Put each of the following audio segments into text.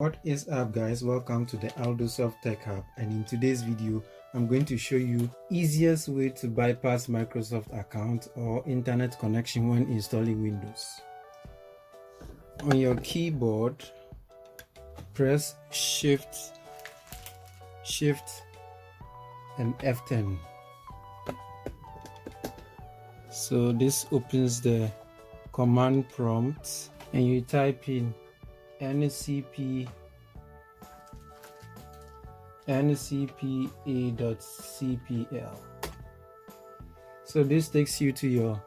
What is up, guys? Welcome to the AldoSoft Tech Hub, and in today's video I'm going to show you easiest way to bypass Microsoft account or internet connection when installing Windows. On your keyboard, press shift and F10. So this opens the command prompt and you type in ncpa.cpl. So this takes you to your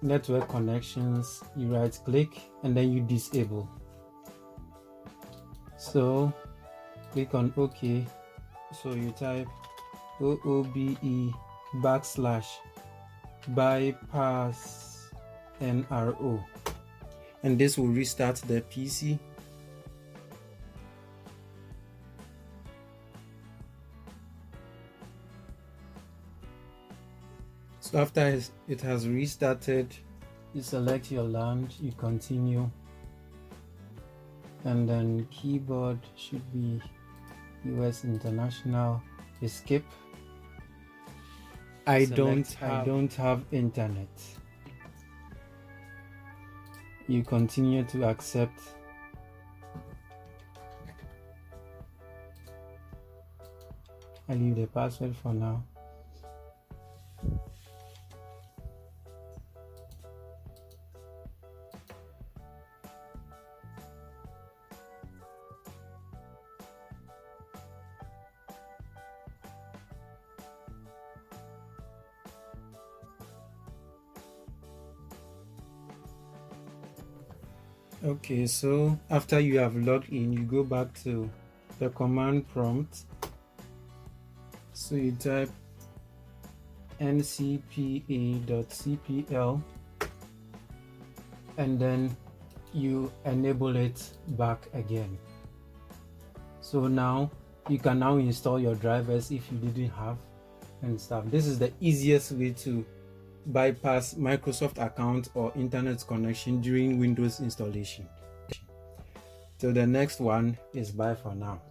network connections. You right click and then you disable. So click on OK. So you type OOBE/bypass NRO, and this will restart the PC. So after it has restarted, you select your LAN, you continue, and then keyboard should be US International. You skip. I don't have internet. You continue to accept. I leave the password for now. Okay, so after you have logged in, you go back to the command prompt. So you type ncpa.cpl and then you enable it back again. So now you can now install your drivers if you didn't have and stuff. This is the easiest way to bypass Microsoft account or internet connection during Windows installation. So the next one is bye for now.